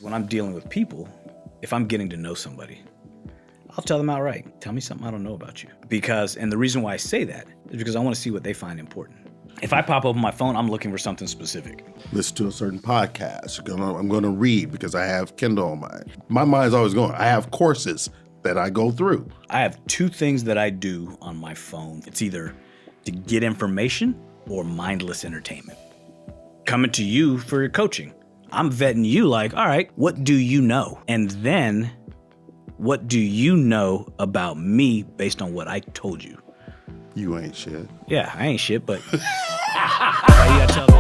When I'm dealing with people, if I'm getting to know somebody, I'll tell them outright, tell me something I don't know about you. And the reason why I say that is because I want to see what they find important. If I pop open my phone, I'm looking for something specific. Listen to a certain podcast. I'm going to read because I have Kindle on my mind's always going. I have courses that I go through. I have two things that I do on my phone. It's either to get information or mindless entertainment. Coming to you for your coaching. I'm vetting you like, all right, what do you know? And then what do you know about me based on what I told you? You ain't shit. Yeah, I ain't shit, but you gotta tell me.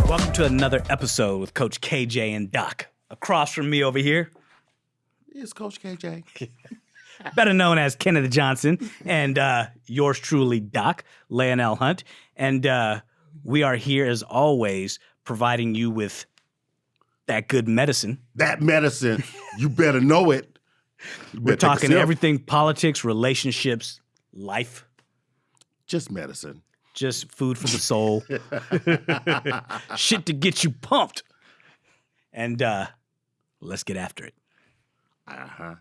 Welcome to another episode with Coach KJ and Doc. Across from me over here, It's Coach KJ. better known as Kenneth Johnson, and yours truly, Doc, Leonel Hunt. And we are here, as always, providing you with that good medicine. That medicine, you better know it. We're talking everything politics, relationships, life. Just medicine. Just food for the soul. Shit to get you pumped. And let's get after it. Uh-huh.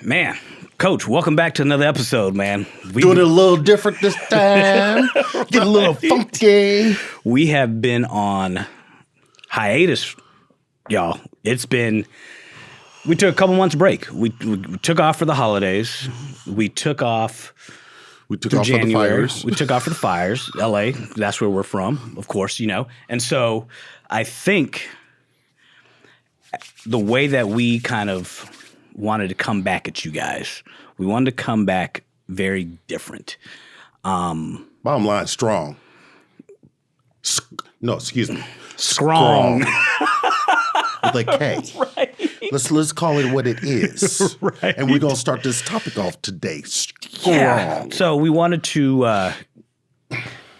Man, Coach, welcome back to another episode, man. Doing it a little different this time. Get a little funky. We have been on hiatus, y'all. We took a couple months break. We took off for the holidays. We took off off for the fires. We took off for the fires. LA, that's where we're from, of course, you know. And so I think the way that we kind of wanted to come back at you guys, we wanted to come back very different. Bottom line, strong. Excuse me. Strong. With a K. Right. Let's call it what it is. Right. And we're going to start this topic off today. Strong. Yeah. So we wanted to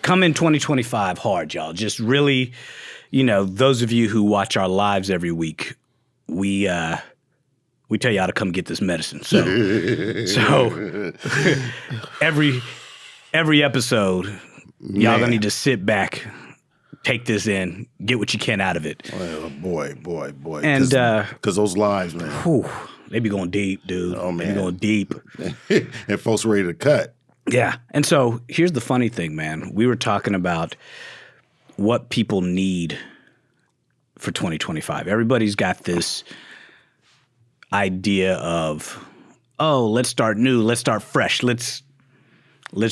come in 2025 hard, y'all. Just really, those of you who watch our lives every week, we tell you how to come get this medicine. So every episode, y'all gonna need to sit back, take this in, get what you can out of it. Oh, boy. And because those lives, man. Whew, they be going deep, dude. Oh, man. They be going deep. And folks ready to cut. Yeah. And so here's the funny thing, man. We were talking about what people need for 2025. Everybody's got this idea of, let's start new, let's start fresh, let's do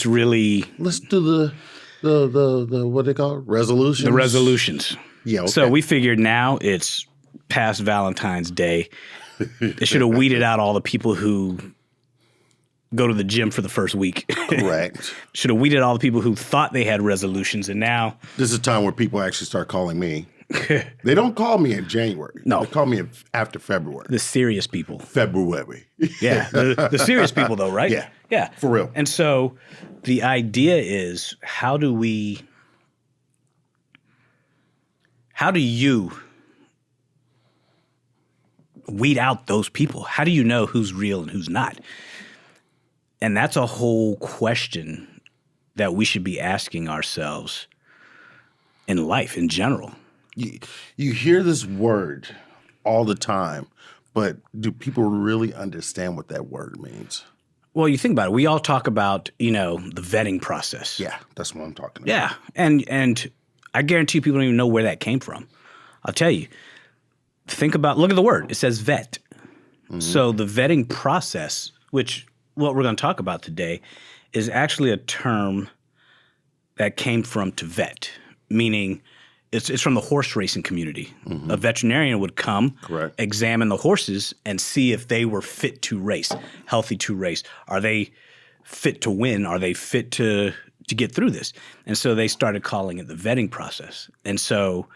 the what they call it? Resolutions. The resolutions. Yeah. Okay. So we figured now it's past Valentine's Day. They should have weeded out all the people who go to the gym for the first week. Correct. Should have weeded all the people who thought they had resolutions, and now this is a time where people actually start calling me. They don't call me in January. No. They call me after February. the serious people. February. Yeah, the serious people, though, right? Yeah. Yeah. For real. And so the idea is, how do you weed out those people? How do you know who's real and who's not? And that's a whole question that we should be asking ourselves in life in general. You hear this word all the time, but do people really understand what that word means? Well, you think about it. We all talk about, the vetting process. Yeah, that's what I'm talking about. Yeah. And I guarantee people don't even know where that came from. I'll tell you. Look at the word. It says vet. Mm-hmm. So the vetting process, which what we're going to talk about today, is actually a term that came from to vet, meaning it's from the horse racing community. Mm-hmm. A veterinarian would come, correct, examine the horses and see if they were fit to race, healthy to race. Are they fit to win? Are they fit to get through this? And so they started calling it the vetting process. And so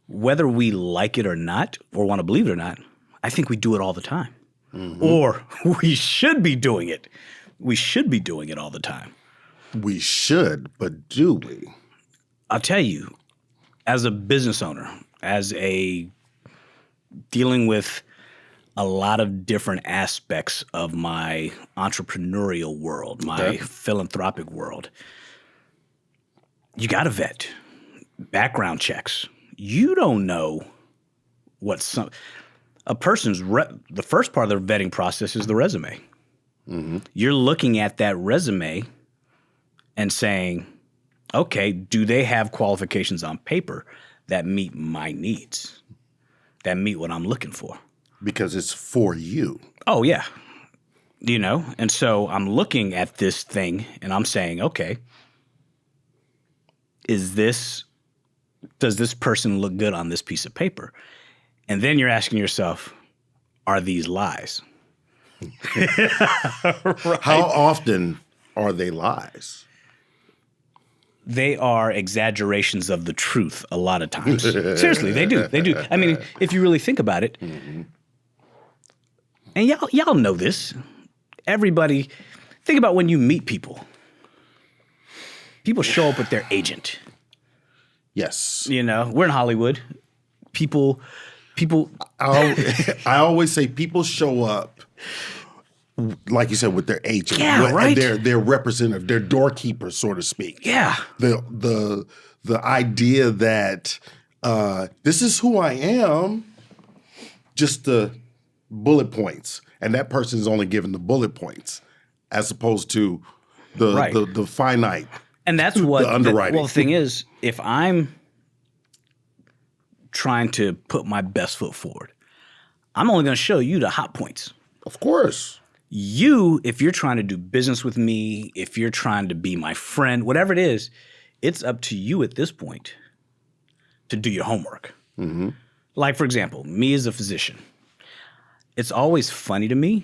whether we like it or not, or want to believe it or not, I think we do it all the time. Mm-hmm. Or we should be doing it. We should be doing it all the time. We should, but do we? I'll tell you, as a business owner, as a dealing with a lot of different aspects of my entrepreneurial world, my philanthropic world. You got to vet. Background checks. You don't know what a person's the first part of the vetting process is the resume. Mm-hmm. You're looking at that resume and saying, okay, do they have qualifications on paper that meet my needs, that meet what I'm looking for? Because it's for you. Oh, yeah. And so I'm looking at this thing and I'm saying, okay, does this person look good on this piece of paper? And then you're asking yourself, are these lies? Right. How often are they lies? They are exaggerations of the truth a lot of times. Seriously, they do. They do. I mean, if you really think about it, and y'all know this. Everybody, think about when you meet people. People show up with their agent. Yes. We're in Hollywood. People. I always say people show up, like you said, with their agent. Yeah, right. Their representative, their doorkeeper, so to speak. Yeah. The idea that this is who I am, just the bullet points, and that person is only given the bullet points, as opposed to the finite. And that's what the underwriting. The thing is, if I'm trying to put my best foot forward, I'm only going to show you the hot points. Of course. If you're trying to do business with me, if you're trying to be my friend, whatever it is, it's up to you at this point to do your homework. Mm-hmm. Like, for example, me as a physician, it's always funny to me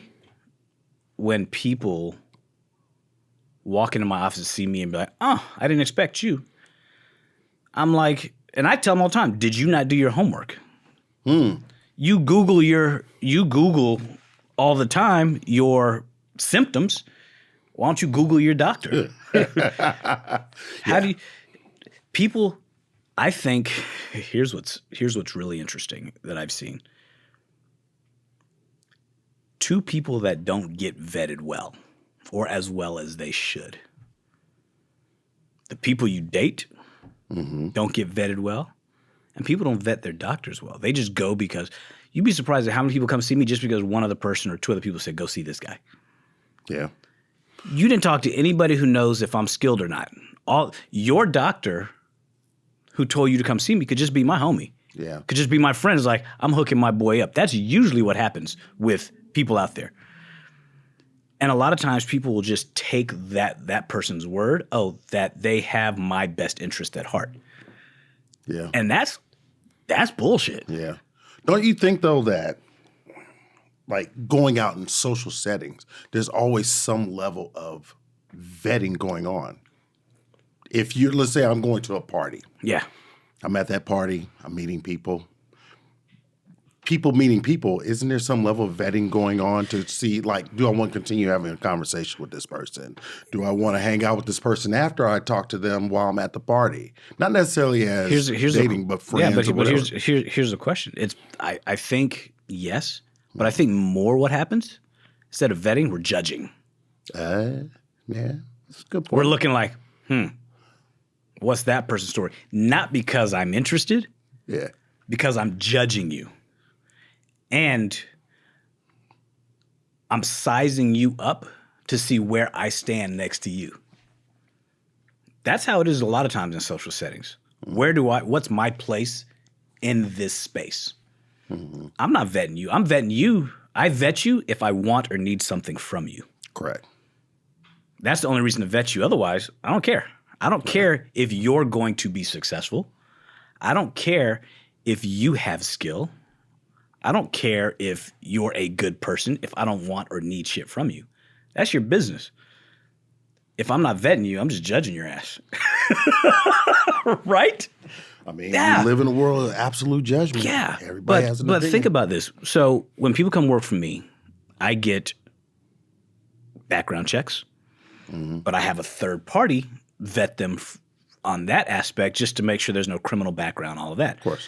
when people walk into my office and see me and be like, oh, I didn't expect you. I'm like, and I tell them all the time, did you not do your homework? You Google all the time your symptoms. Why don't you Google your doctor? How do you people? I think here's what's really interesting that I've seen. Two people that don't get vetted well, or as well as they should. The people you date don't get vetted well, and people don't vet their doctors well. They just go because you'd be surprised at how many people come see me just because one other person or two other people said, go see this guy. Yeah. You didn't talk to anybody who knows if I'm skilled or not. Your doctor who told you to come see me could just be my homie. Yeah. Could just be my friend. It's like, I'm hooking my boy up. That's usually what happens with people out there. And a lot of times people will just take that person's word, that they have my best interest at heart. Yeah. And that's bullshit. Yeah. Don't you think, though, that like going out in social settings, there's always some level of vetting going on? Let's say I'm going to a party. Yeah. I'm at that party. I'm meeting people. People meeting people, isn't there some level of vetting going on to see, like, do I want to continue having a conversation with this person? Do I want to hang out with this person after I talk to them while I'm at the party? Not necessarily as dating, but friends. Yeah, but here's the question. I think yes, but I think more what happens, instead of vetting, we're judging. Yeah, that's a good point. We're looking like, what's that person's story? Not because I'm interested, because I'm judging you. And I'm sizing you up to see where I stand next to you. That's how it is a lot of times in social settings. What's my place in this space? Mm-hmm. I'm not vetting you. I'm vetting you. I vet you if I want or need something from you. Correct. That's the only reason to vet you. Otherwise, I don't care. I don't care if you're going to be successful. I don't care if you have skill. I don't care if you're a good person if I don't want or need shit from you. That's your business. If I'm not vetting you, I'm just judging your ass. Right? I mean, we live in a world of absolute judgment. Yeah. Everybody has an opinion. But think about this. So when people come work for me, I get background checks, but I have a third party vet them on that aspect just to make sure there's no criminal background, all of that. Of course.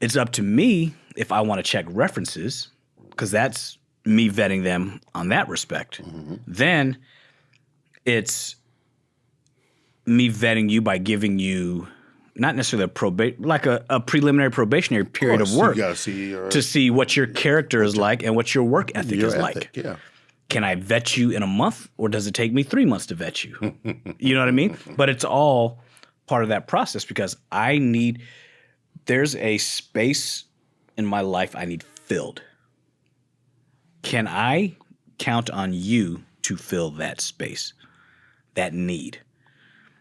It's up to me if I want to check references, because that's me vetting them on that respect, then it's me vetting you by giving you not necessarily a preliminary probationary period of work You gotta see to see what your character is like and what your work ethic is like. Yeah. Can I vet you in a month, or does it take me 3 months to vet you? You know what I mean? But it's all part of that process because there's a space in my life I need filled. Can I count on you to fill that space, that need?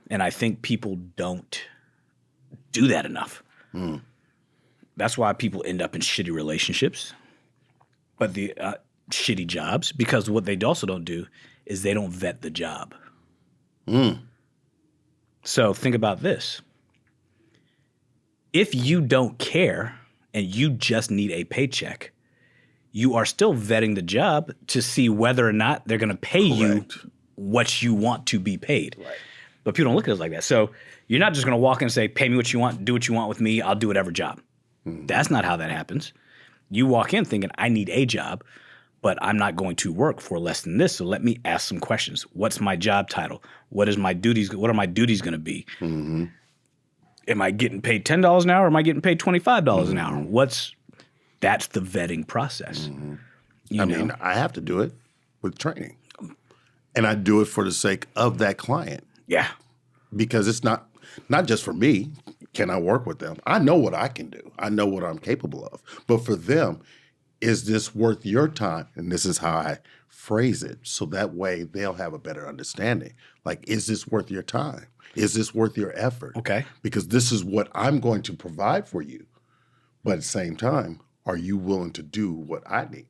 And I think people don't do that enough. That's why people end up in shitty relationships, but the shitty jobs, because what they also don't do is they don't vet the job. So think about this. If you don't care and you just need a paycheck, you are still vetting the job to see whether or not they're going to pay you what you want to be paid. Right. But people don't look at it like that. So you're not just going to walk in and say, pay me what you want, do what you want with me, I'll do whatever job. That's not how that happens. You walk in thinking, I need a job, but I'm not going to work for less than this. So let me ask some questions. What's my job title? What are my duties going to be? Am I getting paid $10 an hour or am I getting paid $25 an hour? That's the vetting process. I mean, I have to do it with training. And I do it for the sake of that client. Yeah. Because it's not just for me. Can I work with them? I know what I can do. I know what I'm capable of. But for them, is this worth your time? And this is how I phrase it. So that way they'll have a better understanding. Like, is this worth your time? Is this worth your effort? Okay. Because this is what I'm going to provide for you. But at the same time, are you willing to do what I need?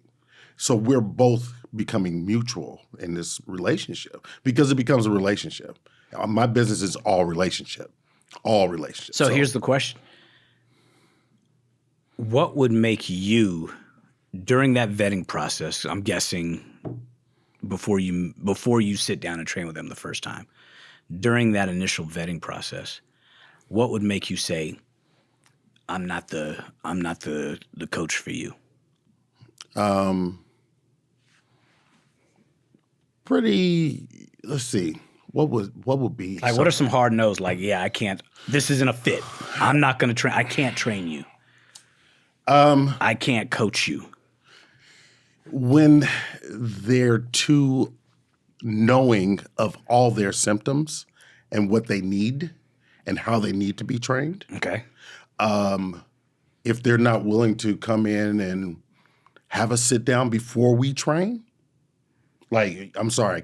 So we're both becoming mutual in this relationship because it becomes a relationship. My business is all relationship. All relationships. So here's the question. What would make you, during that vetting process, I'm guessing before you sit down and train with them the first time, during that initial vetting process, what would make you say, I'm not the coach for you? Let's see. What would be like? What are some hard no's? Like, yeah, I can't. This isn't a fit. I'm not going to train. I can't train you. I can't coach you. When they're too knowing of all their symptoms and what they need and how they need to be trained. Okay. If they're not willing to come in and have a sit down before we train, like, I'm sorry, I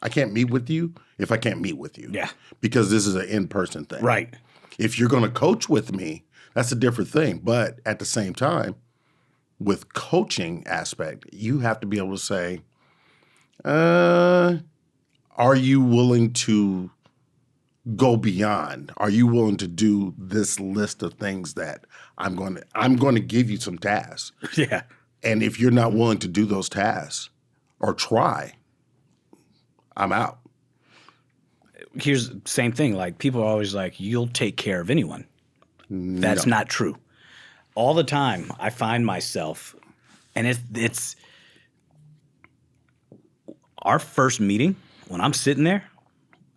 can't meet with you if I can't meet with you. Yeah. Because this is an in-person thing. Right. If you're going to coach with me, that's a different thing. But at the same time, with coaching aspect, you have to be able to say, are you willing to go beyond? Are you willing to do this list of things that I'm going to give you some tasks? Yeah. And if you're not willing to do those tasks or try, I'm out. Here's the same thing. Like, people are always like, you'll take care of anyone. That's not true. All the time I find myself, and it's our first meeting, when I'm sitting there,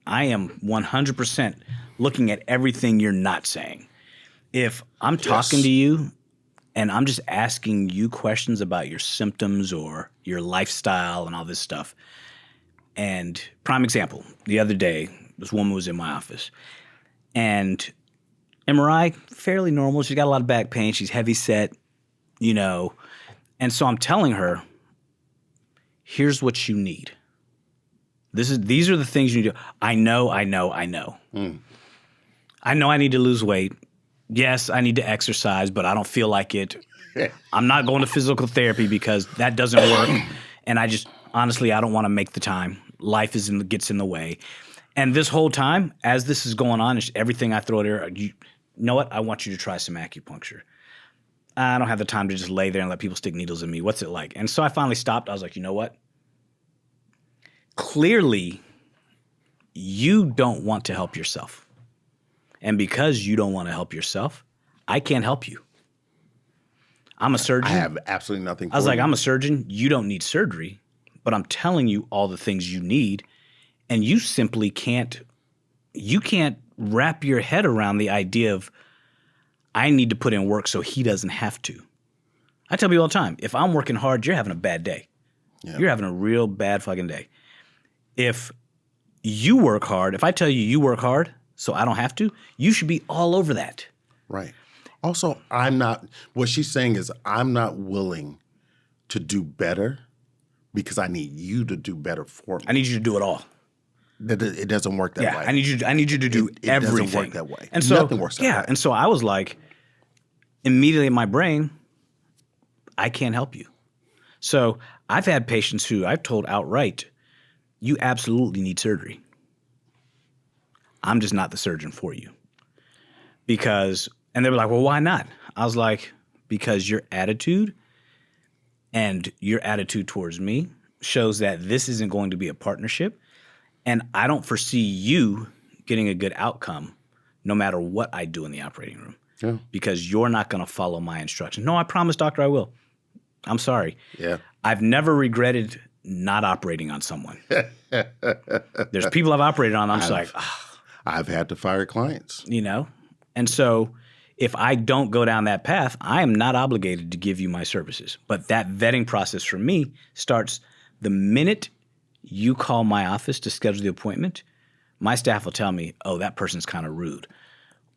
I am 100% looking at everything you're not saying. If I'm talking to you and I'm just asking you questions about your symptoms or your lifestyle and all this stuff, and prime example, the other day, this woman was in my office, and MRI, fairly normal. She's got a lot of back pain. She's heavy set, And so I'm telling her, here's what you need. These are the things you need to do. I know. I know I need to lose weight. Yes, I need to exercise, but I don't feel like it. I'm not going to physical therapy because that doesn't work. And honestly, I don't want to make the time. Life gets in the way. And this whole time, as this is going on, everything I throw at her, you know what? I want you to try some acupuncture. I don't have the time to just lay there and let people stick needles in me. What's it like? And so I finally stopped. I was like, you know what? Clearly, you don't want to help yourself. And because you don't want to help yourself, I can't help you. I'm a surgeon. I have absolutely nothing for I was like, you. I'm a surgeon. You don't need surgery, but I'm telling you all the things you need, and you simply can't wrap your head around the idea of I need to put in work so he doesn't have to. I tell people all the time, if I'm working hard, you're having a bad day. Yeah. You're having a real bad fucking day. If you work hard, if I tell you work hard so I don't have to, you should be all over that. Right. Also, what she's saying is I'm not willing to do better because I need you to do better for me. I need you to do it all. It doesn't work that way. I need you to do it everything. doesn't work that way. And so, nothing works that way. And so I was like, immediately in my brain, I can't help you. So I've had patients who I've told outright, you absolutely need surgery. I'm just not the surgeon for you. And they were like, well, why not? I was like, because your attitude towards me shows that this isn't going to be a partnership. And I don't foresee you getting a good outcome no matter what I do in the operating room. Yeah. Because you're not going to follow my instructions. No, I promise, doctor, I will. I'm sorry. Yeah. I've never regretted not operating on someone. There's people I've operated on, I'm just like, I've had to fire clients. And so if I don't go down that path, I am not obligated to give you my services. But that vetting process for me starts the minute you call my office to schedule the appointment. My staff will tell me, oh, that person's kind of rude.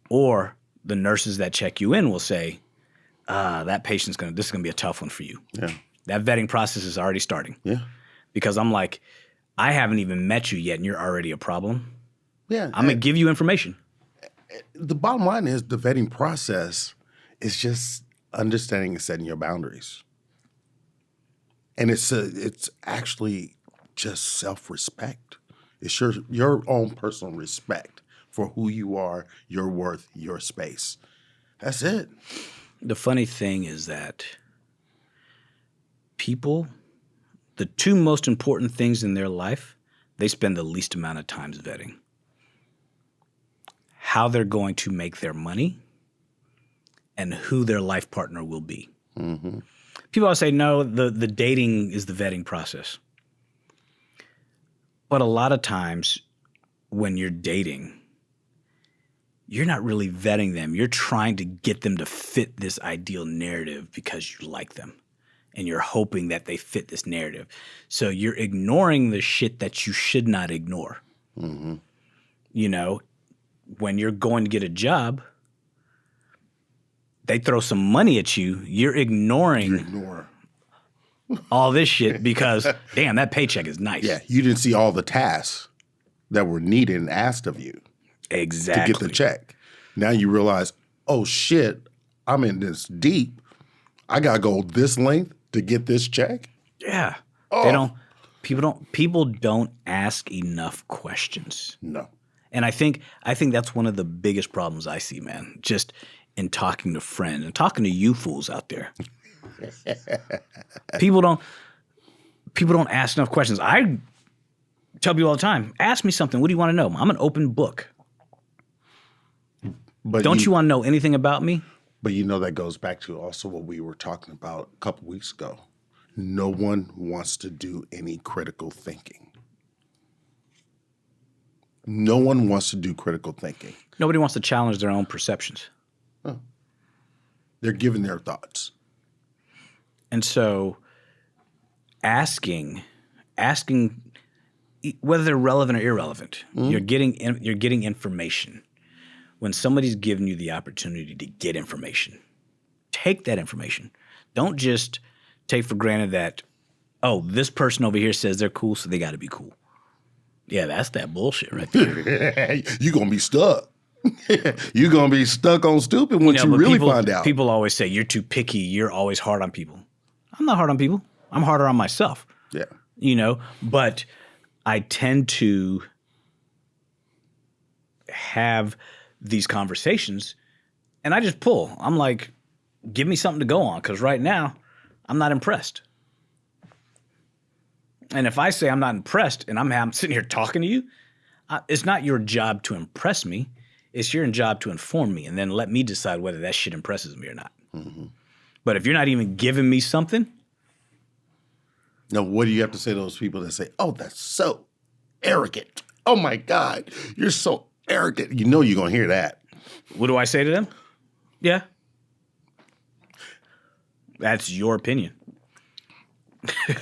Or the nurses that check you in will say, that this is going to be a tough one for you. Yeah. That vetting process is already starting. Yeah. Because I'm like, I haven't even met you yet and you're already a problem. Yeah. I'm going to give you information. The bottom line is the vetting process is just understanding and setting your boundaries. And it's actually just self-respect. It's your own personal respect for who you are, your worth, your space. That's it. The funny thing is that people, the two most important things in their life, they spend the least amount of time vetting. How they're going to make their money and who their life partner will be. Mm-hmm. People always say, no, the dating is the vetting process. But a lot of times when you're dating, you're not really vetting them. You're trying to get them to fit this ideal narrative because you like them. And you're hoping that they fit this narrative. So you're ignoring the shit that you should not ignore. Mm-hmm. When you're going to get a job, they throw some money at you. You're ignoring all this shit because, damn, that paycheck is nice. Yeah, you didn't see all the tasks that were needed and asked of you. Exactly. To get the check. Now you realize, oh shit, I'm in this deep. I gotta go this length to get this check. Yeah. Oh. People don't ask enough questions. No. And I think that's one of the biggest problems I see, man. Just in talking to friends and talking to you fools out there. People don't ask enough questions. I tell people all the time, ask me something. What do you want to know? I'm an open book. But don't you want to know anything about me? But that goes back to also what we were talking about a couple weeks ago. No one wants to do any critical thinking. No one wants to do critical thinking. Nobody wants to challenge their own perceptions. Oh. They're giving their thoughts. And so asking whether they're relevant or irrelevant, mm-hmm. you're getting information. When somebody's giving you the opportunity to get information, take that information. Don't just take for granted that, oh, this person over here says they're cool, so they got to be cool. Yeah, that's that bullshit right there. You're going to be stuck. You're going to be stuck on stupid once you really find out. People always say, you're too picky. You're always hard on people. I'm not hard on people. I'm harder on myself. Yeah. But I tend to have these conversations and I just pull. I'm like, give me something to go on because right now I'm not impressed. And if I say I'm not impressed and I'm sitting here talking to you, it's not your job to impress me. It's your job to inform me and then let me decide whether that shit impresses me or not. Mm-hmm. But if you're not even giving me something, Now, what do you have to say to those people that say, "Oh, that's so arrogant. Oh my God, you're so arrogant." You know you're gonna hear that. what do I say to them? Yeah. That's your opinion.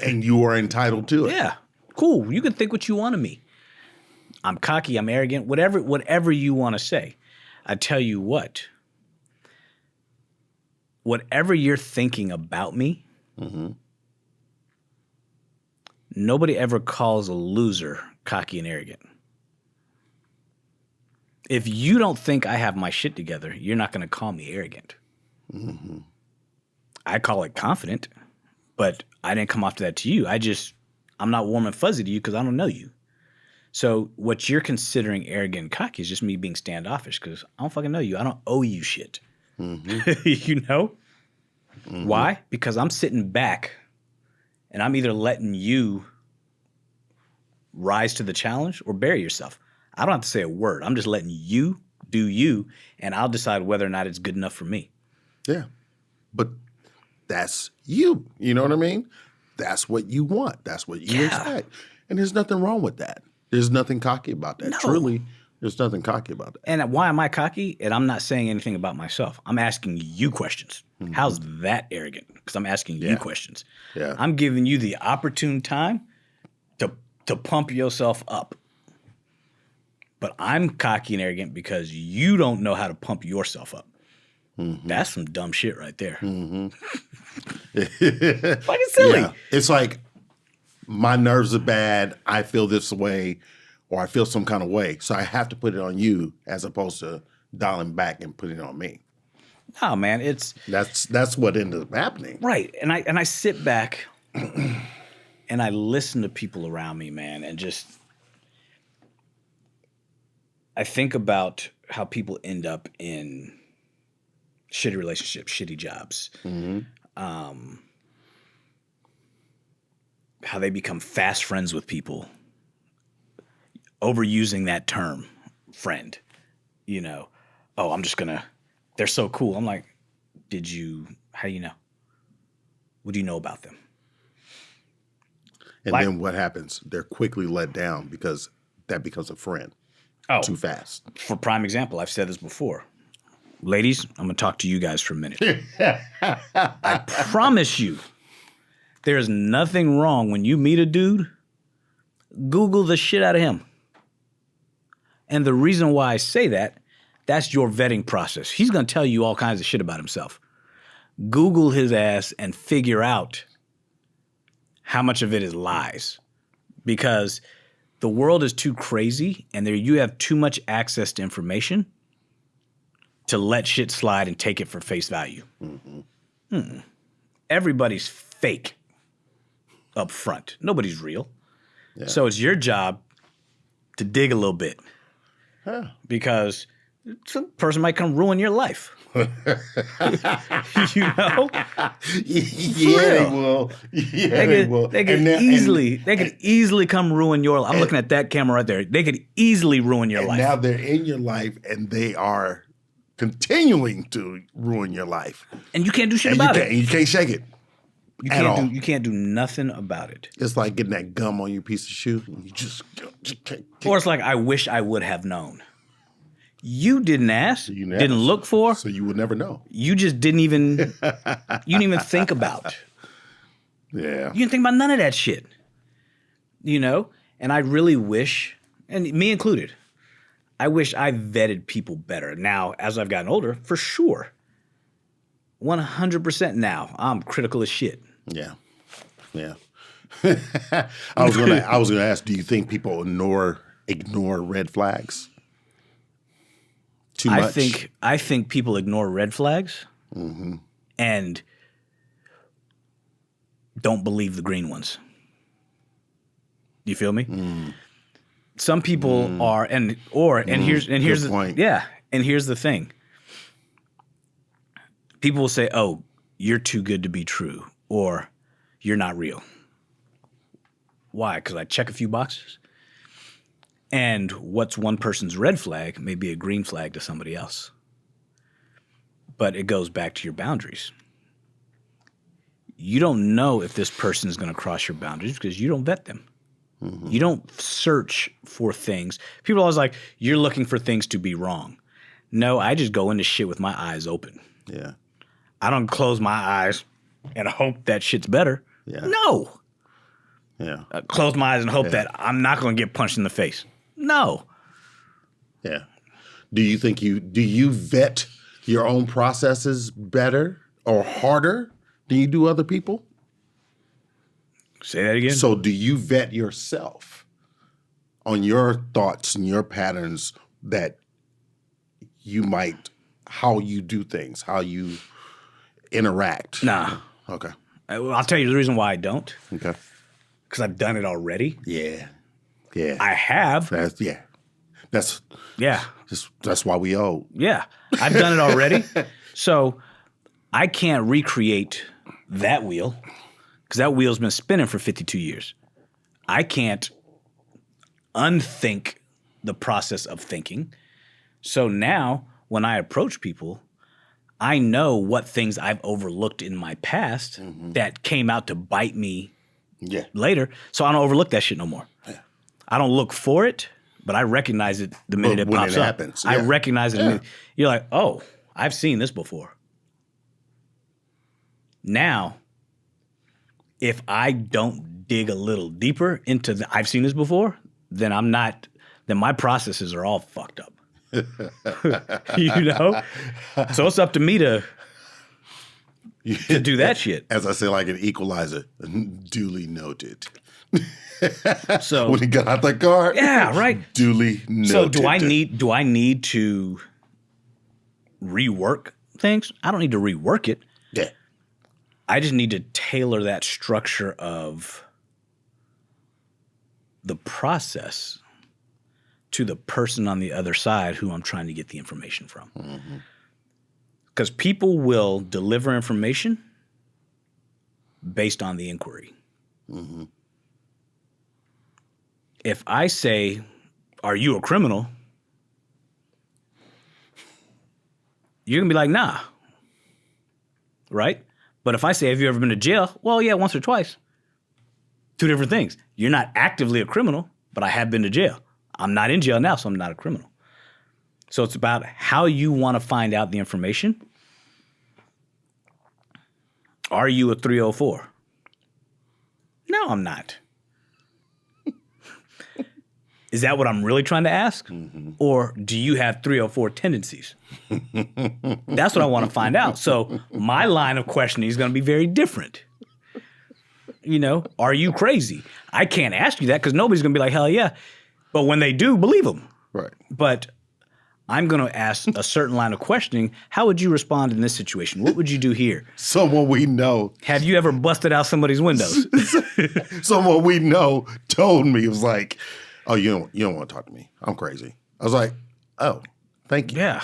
And you are entitled to it. Yeah. Cool. You can think what you want of me. I'm cocky, I'm arrogant, whatever you want to say. I tell you what. Whatever you're thinking about me, nobody ever calls a loser cocky and arrogant. If you don't think I have my shit together, you're not going to call me arrogant. I call it confident, but I didn't come after that to you. I'm not warm and fuzzy to you because I don't know you. So what you're considering arrogant and cocky is just me being standoffish because I don't fucking know you. I don't owe you shit. You know? Why? Because I'm sitting back and I'm either letting you rise to the challenge or bury yourself. I don't have to say a word. I'm just letting you do you, and I'll decide whether or not it's good enough for me. Yeah. But that's you. You know what I mean? That's what you want. That's what you expect. And there's nothing wrong with that. There's nothing cocky about that. No. Truly, there's nothing cocky about that. And why am I cocky? And I'm not saying anything about myself. I'm asking you questions. How's that arrogant? Because I'm asking you questions. Yeah. I'm giving you the opportune time to pump yourself up. But I'm cocky and arrogant because you don't know how to pump yourself up. That's some dumb shit right there. Fucking silly. Yeah. It's like my nerves are bad. I feel this way, or I feel some kind of way. So I have to put it on you as opposed to dialing back and putting it on me. No, man, That's what ended up happening. right. And I sit back and I listen to people around me, man, and just I think about how people end up in shitty relationships, shitty jobs. How they become fast friends with people, overusing that term, friend. You know, oh, they're so cool. I'm like, how do you know? What do you know about them? And then what happens? They're quickly let down because that becomes a friend too fast. For prime example, I've said this before. Ladies, I'm going to talk to you guys for a minute. I promise you, there's nothing wrong when you meet a dude, Google the shit out of him. And the reason why I say that's your vetting process. He's going to tell you all kinds of shit about himself. Google his ass and figure out how much of it is lies. Because the world is too crazy and you have too much access to information to let shit slide and take it for face value. Everybody's fake up front. Nobody's real. Yeah. So it's your job to dig a little bit. Because some person might come ruin your life. You know? They will. Yeah, they will. They could easily come ruin your life. I'm looking at that camera right there. They could easily ruin your life. Now they're in your life and they are continuing to ruin your life. And you can't do shit about it. And you can't shake it. You can't do nothing about it. It's like getting that gum on your piece of shoe. And you just can't. Or it's like, I wish I would have known. You didn't ask, didn't look for. So you would never know. You just didn't even think about. Yeah. You didn't think about none of that shit. You know? And I really wish, and me included, I wish I vetted people better. Now, as I've gotten older, for sure. 100% now, I'm critical as shit. Yeah. Yeah. I was gonna ask, do you think people ignore red flags? Too much? I think people ignore red flags and don't believe the green ones. Do you feel me? Some people are, and here's the point. Yeah, and here's the thing. People will say, "Oh, you're too good to be true," or "You're not real." Why? Because I check a few boxes. And what's one person's red flag may be a green flag to somebody else. But it goes back to your boundaries. you don't know if this person is going to cross your boundaries because you don't vet them. You don't search for things. People are always like, you're looking for things to be wrong. No, I just go into shit with my eyes open. Yeah. I don't close my eyes and hope that shit's better. Yeah. No. Yeah. Close my eyes and hope that I'm not going to get punched in the face. No. Yeah. Do you vet your own processes better or harder than you do other people? Say that again. So do you vet yourself on your thoughts and your patterns that you might, how you do things, how you interact? Nah. Okay. I'll tell you the reason why I don't. Okay. Because I've done it already. Yeah. Yeah. I have. That's why we owe. Yeah. I've done it already. So I can't recreate that wheel because that wheel's been spinning for 52 years. I can't unthink the process of thinking. So now when I approach people, I know what things I've overlooked in my past that came out to bite me later. So I don't overlook that shit no more. Yeah. I don't look for it, but I recognize it the minute it pops up. Happens. Yeah. I recognize it. You're like, oh, I've seen this before. Now, if I don't dig a little deeper into I've seen this before, then my processes are all fucked up. You know? So it's up to me to do that shit. As I say, like an equalizer, duly noted. So when he got out that car, yeah, right. Duly noted. So do I need to rework things? I don't need to rework it. Yeah. I just need to tailor that structure of the process to the person on the other side who I'm trying to get the information from. Because people will deliver information based on the inquiry. If I say, are you a criminal? You're going to be like, nah. Right? But if I say, have you ever been to jail? Well, yeah, once or twice. Two different things. You're not actively a criminal, but I have been to jail. I'm not in jail now, so I'm not a criminal. So it's about how you want to find out the information. Are you a 304? No, I'm not. Is that what I'm really trying to ask? Or do you have 304 tendencies? That's what I want to find out. So my line of questioning is going to be very different. You know, are you crazy? I can't ask you that because nobody's going to be like, hell yeah. But when they do, believe them. Right. But I'm going to ask a certain line of questioning. How would you respond in this situation? What would you do here? Someone we know. Have you ever busted out somebody's windows? Someone we know told me, it was like, oh, you don't want to talk to me. I'm crazy. I was like, oh, thank you. Yeah.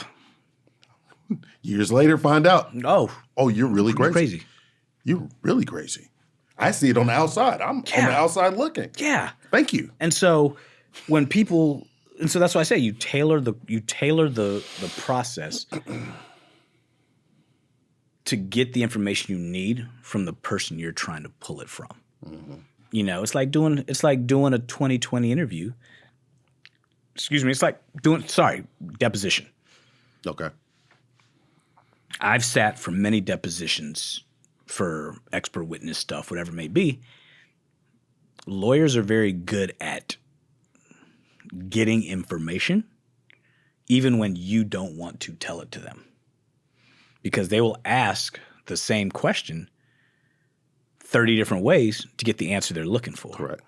Years later, find out. Oh, you're really crazy. You're really crazy. I see it on the outside. I'm on the outside looking. Yeah. Thank you. And so when people, and so that's why I say you tailor the process to get the information you need from the person you're trying to pull it from. You know, it's like doing a 20/20 interview. Excuse me. It's like deposition. Okay. I've sat for many depositions for expert witness stuff, whatever it may be. Lawyers are very good at getting information, even when you don't want to tell it to them, because they will ask the same question 30 different ways to get the answer they're looking for. Correct.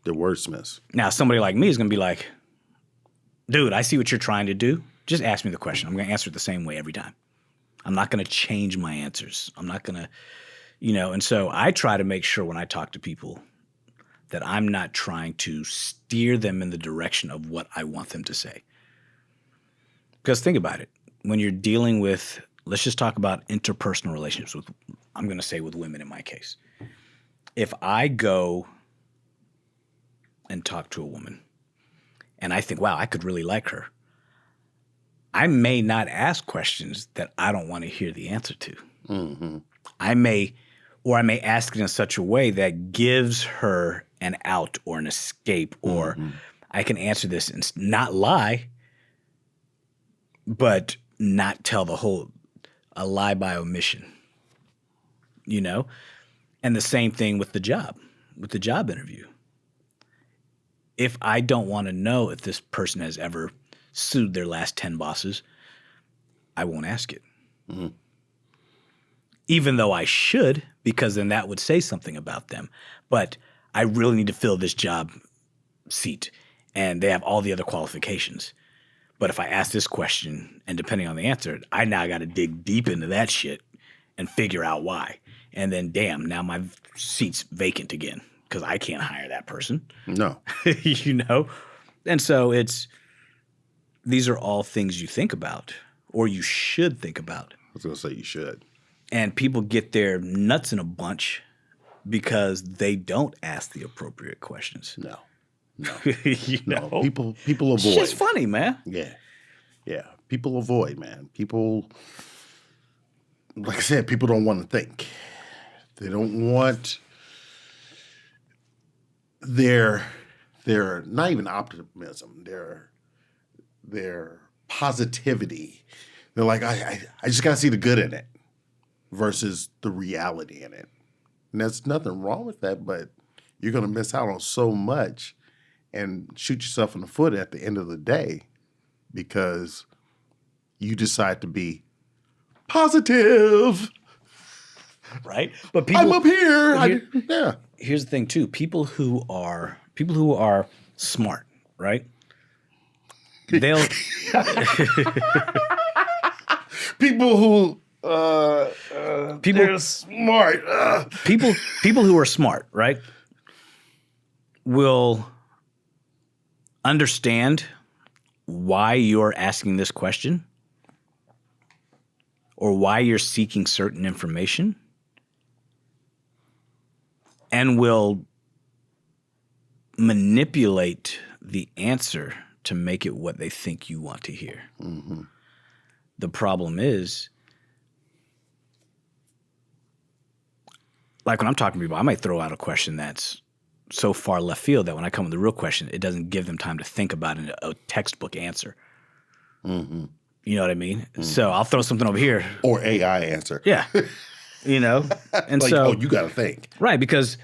They're wordsmiths. Now, somebody like me is going to be like, dude, I see what you're trying to do. Just ask me the question. I'm going to answer it the same way every time. I'm not going to change my answers. I'm not going to, and so I try to make sure when I talk to people that I'm not trying to steer them in the direction of what I want them to say. Because think about it. When you're dealing with, let's just talk about interpersonal relationships with, I'm going to say with women in my case. If I go and talk to a woman and I think, wow, I could really like her, I may not ask questions that I don't want to hear the answer to. I may Or I may ask it in such a way that gives her an out or an escape, or I can answer this and not lie, but not tell a lie by omission, you know? And the same thing with the job interview. If I don't want to know if this person has ever sued their last 10 bosses, I won't ask it. Even though I should, because then that would say something about them. But I really need to fill this job seat, and they have all the other qualifications. But if I ask this question, and depending on the answer, I now got to dig deep into that shit and figure out why. And then, damn, now my seat's vacant again because I can't hire that person. No. You know? And so these are all things you think about, or you should think about. I was going to say you should. And people get their nuts in a bunch because they don't ask the appropriate questions. No. You know? No. People avoid. It's just funny, man. Yeah. Yeah. People avoid, man. People, like I said, people don't want to think. They don't want their not even optimism, their positivity. They're like, I just got to see the good in it versus the reality in it. And there's nothing wrong with that, but you're going to miss out on so much and shoot yourself in the foot at the end of the day because you decide to be positive. Right? But people, I'm up here. Yeah. Here's the thing too. People who are smart, right? They'll people who they're smart. people who are smart, right? Will understand why you're asking this question or why you're seeking certain information, and will manipulate the answer to make it what they think you want to hear. The problem is, like when I'm talking to people, I might throw out a question that's so far left field that when I come with the real question, it doesn't give them time to think about a textbook answer. You know what I mean? So I'll throw something over here. Or AI answer. Yeah. You know? And like, so, oh, you got to think. Right, because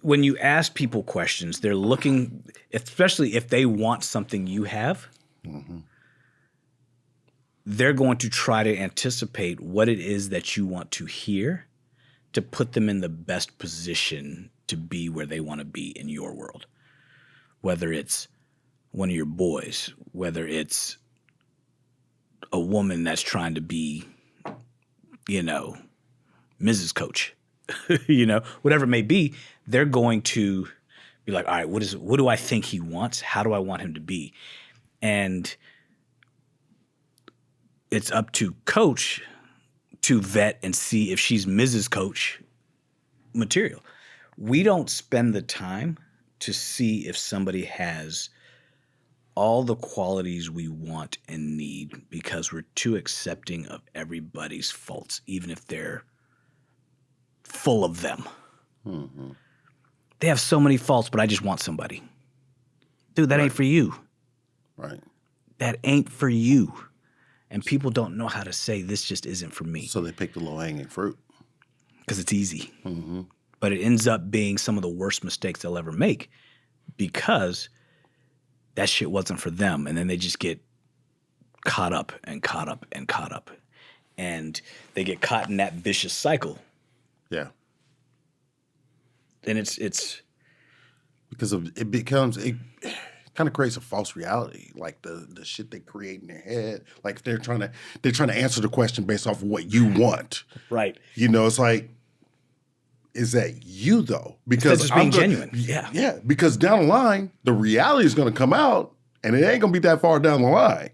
when you ask people questions, they're looking, especially if they want something you have, they're going to try to anticipate what it is that you want to hear to put them in the best position to be where they want to be in your world. Whether it's one of your boys, whether it's a woman that's trying to be, you know, Mrs. Coach, you know, whatever it may be, they're going to be like, all right, what do I think he wants? How do I want him to be? And it's up to Coach to vet and see if she's Mrs. Coach material. We don't spend the time to see if somebody has all the qualities we want and need because we're too accepting of everybody's faults, even if they're full of them. They have so many faults, but I just want somebody. Dude, that ain't for you. Right. That ain't for you. And people don't know how to say, this just isn't for me. So they pick the low-hanging fruit. Because it's easy. But it ends up being some of the worst mistakes they'll ever make because that shit wasn't for them. And then they just get caught up and caught up and caught up. And they get caught in that vicious cycle. Yeah. And it's because it kind of creates a false reality, like the shit they create in their head. Like they're trying to answer the question based off of what you want. Right. You know, it's like, is that you though? Because it's being genuine. Yeah. Yeah. Because down the line, the reality is going to come out, and it ain't going to be that far down the line.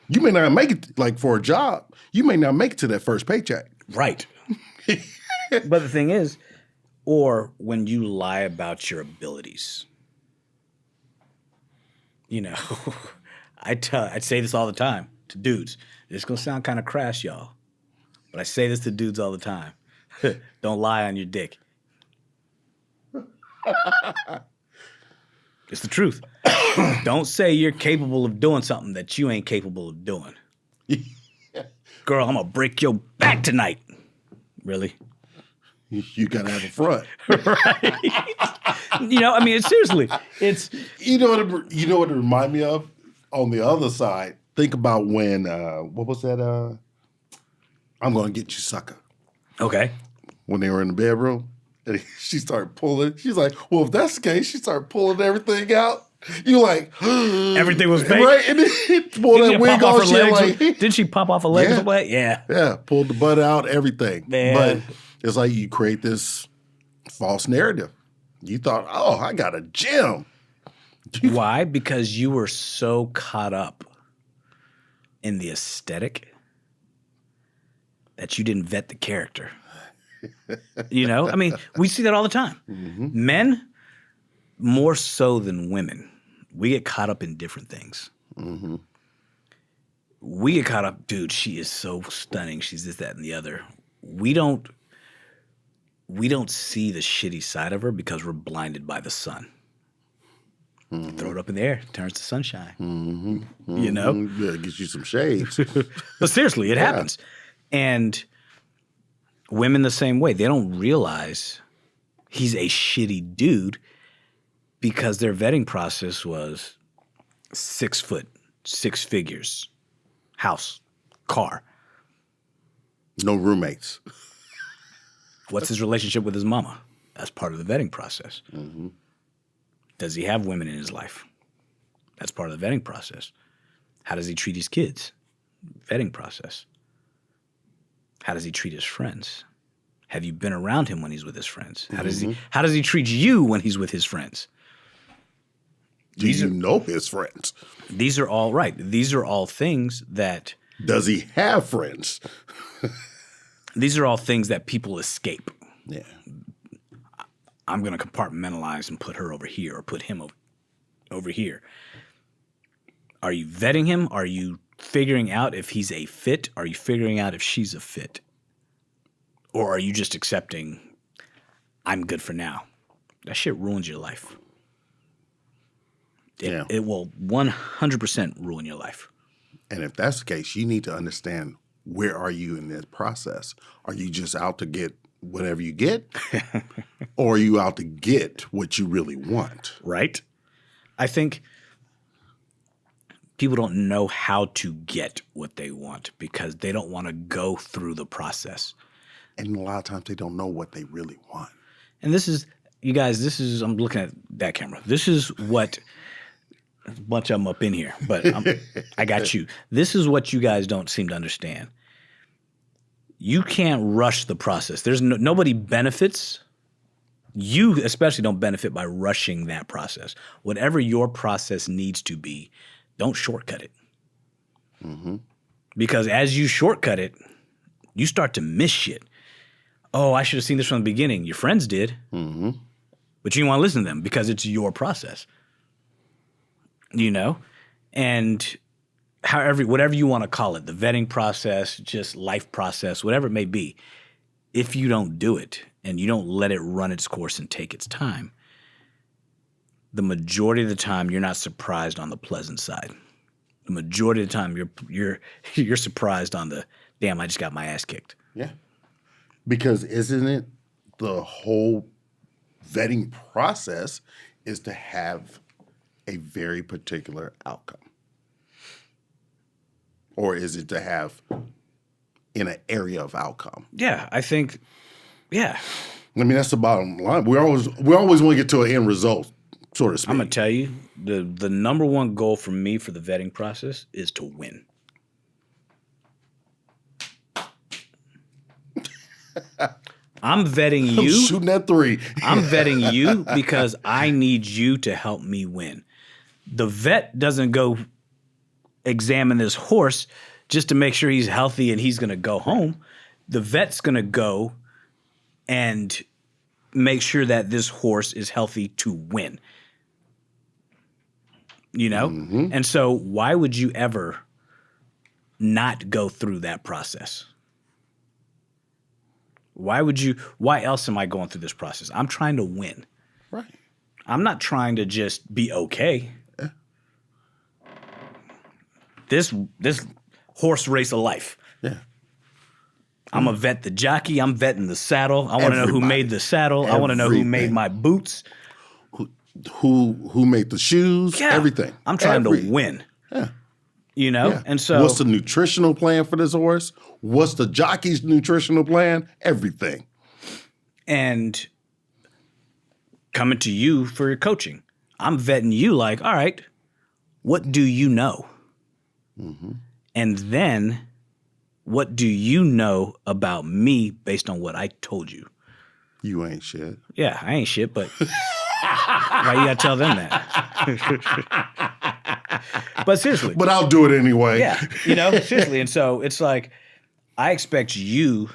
You may not make it, like for a job, you may not make it to that first paycheck. Right. But the thing is, or when you lie about your abilities. You know, I'd say this all the time to dudes. It's going to sound kind of crass, y'all. But I say this to dudes all the time. Don't lie on your dick. It's the truth. Don't say you're capable of doing something that you ain't capable of doing. Girl, I'm going to break your back tonight. Really? You got to have a front. Right? I mean, seriously. It's You know what it remind me of? On the other side, think about when, what was that? I'm going to get you, sucker. okay. When they were in the bedroom, and she started pulling. She's like, well, if that's the case, she started pulling everything out. You like, everything was fake. Right? And then he pulled that wig off. Did she pop off her leg? Yeah. Yeah. Yeah, pulled the butt out, everything. Man. But it's like you create this false narrative. You thought, oh, I got a gym. Why? Because you were so caught up in the aesthetic that you didn't vet the character. I mean, we see that all the time. Mm-hmm. Men, more so than women, we get caught up in different things. Mm-hmm. We get caught up, dude, she is so stunning. She's this, that, and the other. We don't see the shitty side of her because we're blinded by the sun. Mm-hmm. Throw it up in the air, it turns to sunshine. Mm-hmm. Yeah, it gets you some shades. But seriously, it happens. And women the same way. They don't realize he's a shitty dude because their vetting process was 6 foot, 6 figures, house, car. No roommates. What's his relationship with his mama? That's part of the vetting process. Mm-hmm. Does he have women in his life? That's part of the vetting process. How does he treat his kids? Vetting process. How does he treat his friends? Have you been around him when he's with his friends? How does he treat you when he's with his friends? Do you know his friends? These are all right. These are all things that. Does he have friends? These are all things that people escape. Yeah. I'm going to compartmentalize and put her over here or put him over here. Are you vetting him? Are you figuring out if he's a fit? Are you figuring out if she's a fit? Or are you just accepting, I'm good for now? That shit ruins your life. It will 100% ruin your life. And if that's the case, you need to understand, where are you in this process? Are you just out to get whatever you get? Or are you out to get what you really want? Right? I think people don't know how to get what they want because they don't want to go through the process. And a lot of times they don't know what they really want. And this is, you guys, I'm looking at that camera. This is what, a bunch of them up in here, but I got you. This is what you guys don't seem to understand. You can't rush the process. There's nobody benefits. You especially don't benefit by rushing that process. Whatever your process needs to be, don't shortcut it. Mm-hmm. Because as you shortcut it, you start to miss shit. Oh, I should have seen this from the beginning. Your friends did. Mm-hmm. But you didn't want to listen to them because it's your process. And whatever you want to call it, the vetting process, just life process, whatever it may be, if you don't do it and you don't let it run its course and take its time, the majority of the time you're not surprised on the pleasant side. The majority of the time you're surprised on the, damn, I just got my ass kicked. Yeah. Because isn't it the whole vetting process is to have a very particular outcome? Or is it to have in an area of outcome? Yeah, I think, yeah. I mean, that's the bottom line. We always want to get to an end result, so to speak. I'm going to tell you, the number one goal for me for the vetting process is to win. I'm vetting you. I'm shooting at 3. I'm vetting you because I need you to help me win. The vet doesn't go examine this horse just to make sure he's healthy and he's going to go home. The vet's going to go and make sure that this horse is healthy to win. Mm-hmm. And so why would you ever not go through that process? Why else am I going through this process? I'm trying to win. Right. I'm not trying to just be okay. Yeah. This horse race of life. Yeah. I'm a vet the jockey. I'm vetting the saddle. I want to know who made the saddle. I want to know who made my boots. Who made the shoes? Yeah. Everything. I'm trying to win. Yeah. You know? Yeah. And so what's the nutritional plan for this horse? What's the jockey's nutritional plan? Everything. And coming to you for your coaching. I'm vetting you like, all right, what do you know? Mm-hmm. And then what do you know about me based on what I told you? You ain't shit. Yeah, I ain't shit, but why you gotta tell them that? But seriously. But I'll do it anyway. Yeah, seriously. And so it's like, I expect you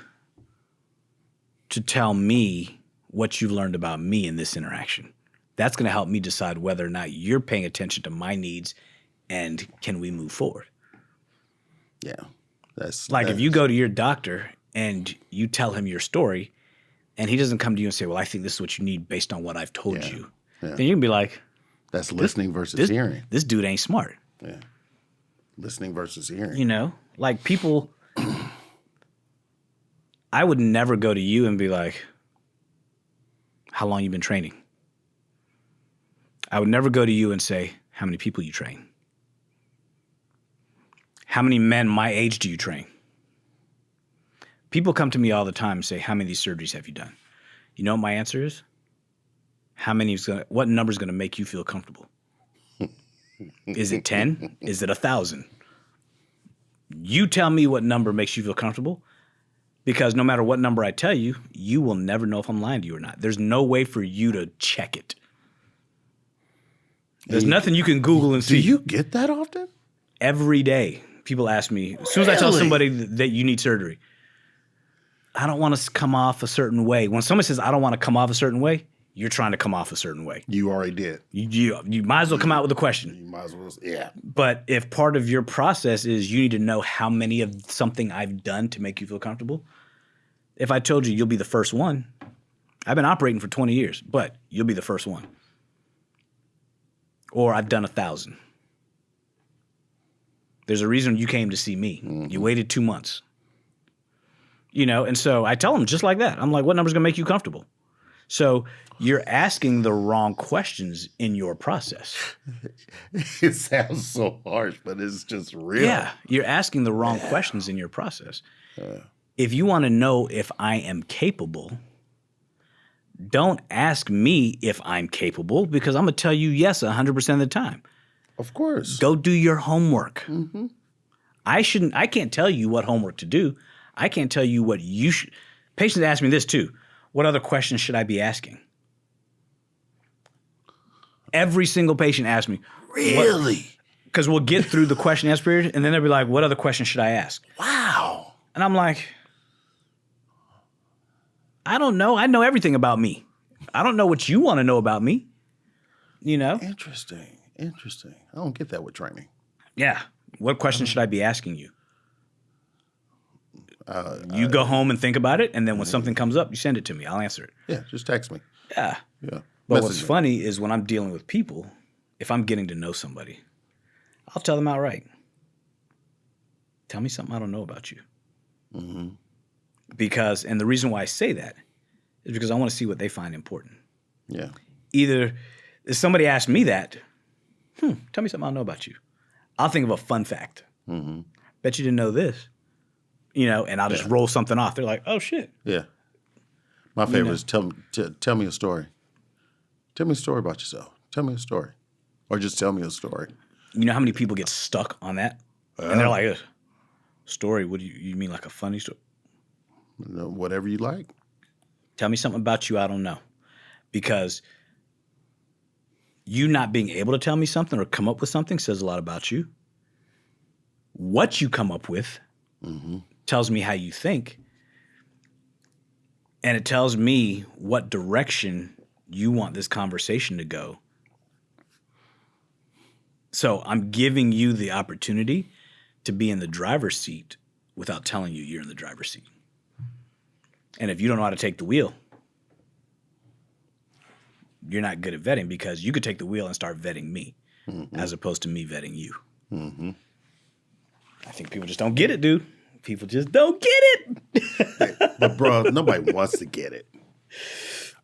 to tell me what you've learned about me in this interaction. That's going to help me decide whether or not you're paying attention to my needs and can we move forward. Yeah. That's like if you go to your doctor and you tell him your story and he doesn't come to you and say, well, I think this is what you need based on what I've told you. Yeah. Then you can be like, that's listening versus hearing. This dude ain't smart. Yeah. Listening versus hearing. Like people, I would never go to you and be like, how long you been training? I would never go to you and say, how many people you train? How many men my age do you train? People come to me all the time and say, how many of these surgeries have you done? You know what my answer is? What number is going to make you feel comfortable? Is it 10? Is it 1,000? You tell me what number makes you feel comfortable, because no matter what number I tell you, you will never know if I'm lying to you or not. There's no way for you to check it. There's nothing you can Google and see. Do you get that often? Every day. People ask me, as soon as I tell somebody that you need surgery, I don't want to come off a certain way. When someone says, I don't want to come off a certain way, you're trying to come off a certain way. You already did. You might as well come out with a question. You might as well, yeah. But if part of your process is you need to know how many of something I've done to make you feel comfortable, if I told you you'll be the first one, I've been operating for 20 years, but you'll be the first one. Or I've done 1,000. There's a reason you came to see me. Mm-hmm. You waited 2 months. And so I tell them just like that. I'm like, what number's going to make you comfortable? So you're asking the wrong questions in your process. It sounds so harsh, but it's just real. Yeah, you're asking the wrong questions in your process. If you want to know if I am capable, don't ask me if I'm capable, because I'm going to tell you yes 100% of the time. Of course. Go do your homework. Mm-hmm. I can't tell you what homework to do. I can't tell you what you should. Patients ask me this too. What other questions should I be asking? Every single patient asks me. Really? Because we'll get through the question and answer period, and then they'll be like, what other questions should I ask? Wow. And I'm like, I don't know. I know everything about me. I don't know what you want to know about me. Interesting. I don't get that with training. Yeah. What questions should I be asking you? You go home and think about it, and then when something comes up, you send it to me. I'll answer it. Yeah, just text me. Yeah. Yeah. But what's funny is when I'm dealing with people, if I'm getting to know somebody, I'll tell them outright. Tell me something I don't know about you. Mm-hmm. And the reason why I say that is because I want to see what they find important. Yeah. Either if somebody asks me that, tell me something I don't know about you. I'll think of a fun fact. Mm-hmm. Bet you didn't know this. And I'll just roll something off. They're like, oh, shit. Yeah. My favorite is tell me a story. Tell me a story about yourself. Tell me a story. Or just tell me a story. You know how many people get stuck on that? And they're like, story? What do you mean, like a funny story? Whatever you like. Tell me something about you I don't know. Because you not being able to tell me something or come up with something says a lot about you. What you come up with tells me how you think. And it tells me what direction you want this conversation to go. So I'm giving you the opportunity to be in the driver's seat without telling you you're in the driver's seat. And if you don't know how to take the wheel, you're not good at vetting, because you could take the wheel and start vetting me as opposed to me vetting you. I think people just don't get it, dude. People just don't get it. But bro, nobody wants to get it.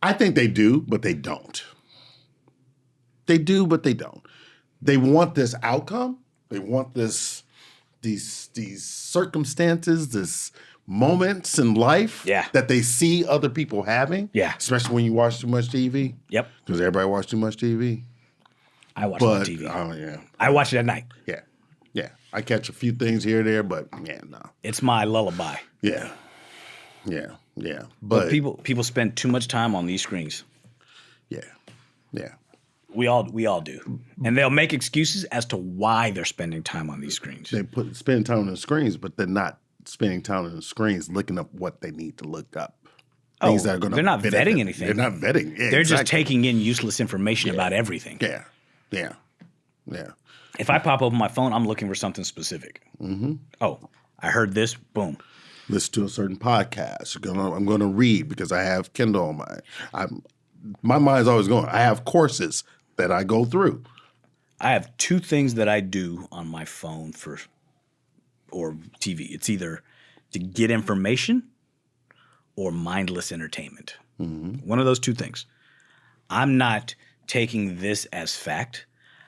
I think they do, but they don't. They do, but they don't. They want this outcome. They want these circumstances, this moments in life that they see other people having. Yeah. Especially when you watch too much TV. Yep. Because everybody watch too much TV. I watch my TV. Oh, yeah. I watch it at night. Yeah. Yeah. I catch a few things here and there, but yeah, no. It's my lullaby. Yeah. Yeah. Yeah. But people spend too much time on these screens. Yeah. Yeah. We all do. And they'll make excuses as to why they're spending time on these screens. They spend time on the screens, but they're not spending time on the screens looking up what they need to look up. Things that are going to they're not vetting anything. They're not vetting. Yeah, they're just taking in useless information about everything. Yeah. Yeah. Yeah. If I pop open my phone, I'm looking for something specific. Oh, I heard this. Boom. Listen to a certain podcast. I'm going to read because I have Kindle on my mind's always going. I have courses that I go through. I have two things that I do on my phone or TV. It's either to get information or mindless entertainment. One of those two things. I'm not taking this as fact.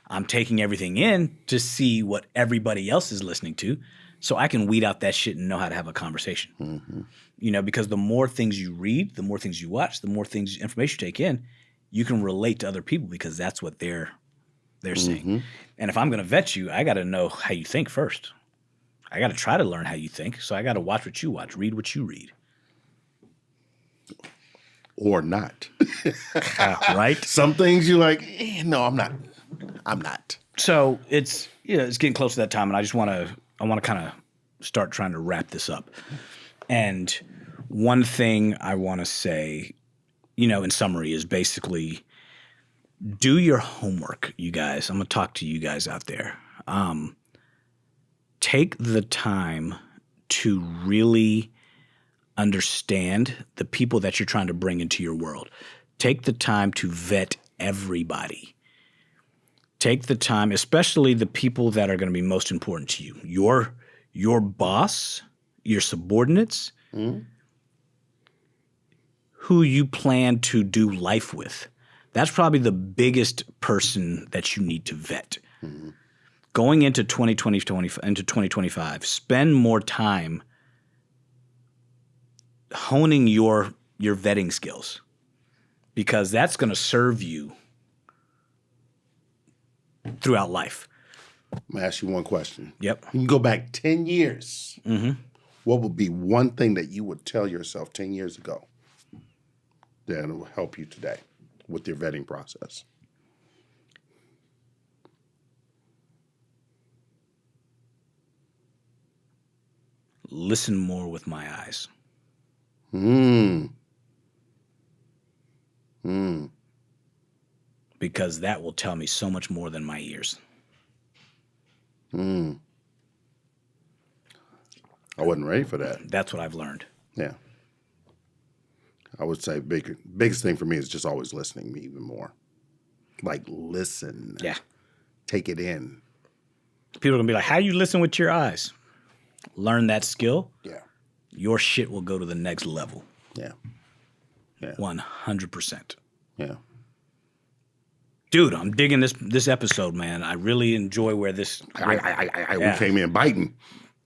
I'm taking everything in to see what everybody else is listening to, so I can weed out that shit and know how to have a conversation. You know, because the more things you read, the more things you watch, the more information you take in, you can relate to other people because that's what they're saying. And if I'm going to vet you, I got to know how you think first. I got to try to learn how you think, so I got to watch what you watch, read what you read. Or not. Right? Some things you're like, no, I'm not. I'm not. So it's getting close to that time, and I want to kind of start trying to wrap this up. And one thing I want to say, in summary, is basically do your homework, you guys. I'm going to talk to you guys out there. Take the time to really understand the people that you're trying to bring into your world. Take the time to vet everybody. Take the time, especially the people that are going to be most important to you. Your boss, your subordinates, who you plan to do life with. That's probably the biggest person that you need to vet. Going into 2025, spend more time honing your vetting skills, because that's going to serve you throughout life. I'm going to ask you one question. Yep. You can go back 10 years. What would be one thing that you would tell yourself 10 years ago that will help you today with your vetting process? Listen more with my eyes. Because that will tell me so much more than my ears. I wasn't ready for that. That's what I've learned. Yeah. I would say biggest thing for me is just always listening me even more. Like, listen. Yeah. Take it in. People are going to be like, how you listen with your eyes? Learn that skill. Yeah. Your shit will go to the next level. Yeah. Yeah. 100%. Yeah. Dude, I'm digging this episode, man. I really enjoy where this. We came in biting.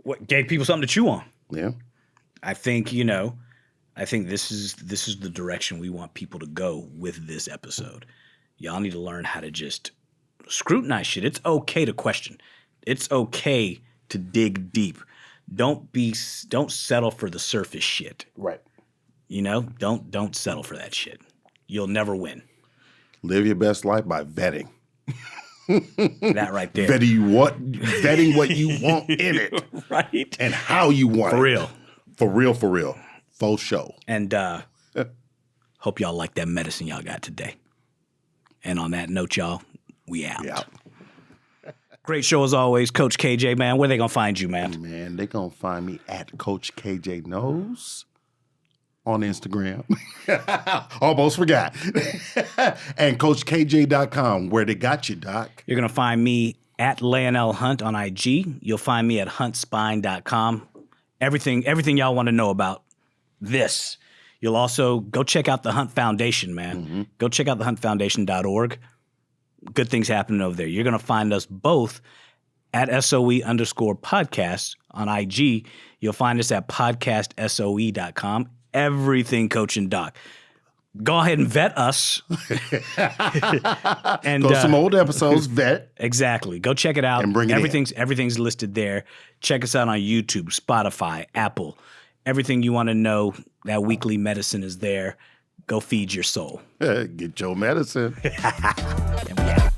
What gave people something to chew on? Yeah. I think this is the direction we want people to go with this episode. Y'all need to learn how to just scrutinize shit. It's okay to question. It's okay to dig deep. Don't settle for the surface shit. Right. Don't settle for that shit. You'll never win. Live your best life by vetting. That right there. Vetting what you want in it. Right. And how you want it. For real. For real. Full show. And hope y'all like that medicine y'all got today. And on that note, y'all, we out. Yeah. Great show as always. Coach KJ, man. Where they going to find you, man? Man, they going to find me at Coach KJ Knows on Instagram. Almost forgot. And CoachKJ.com, where they got you, Doc. You're going to find me at Lionel Hunt on IG. You'll find me at huntspine.com. Everything y'all want to know about this. You'll also go check out the Hunt Foundation, man. Mm-hmm. Go check out thehuntfoundation.org. Good things happening over there. You're going to find us both at SOE_podcast on IG. You'll find us at podcastsoe.com. Everything Coach and Doc. Go ahead and vet us. And go some old episodes, vet. Exactly. Go check it out. And bring it Everything's listed there. Check us out on YouTube, Spotify, Apple. Everything you want to know, that weekly medicine is there. Go feed your soul. Get your medicine. And we out.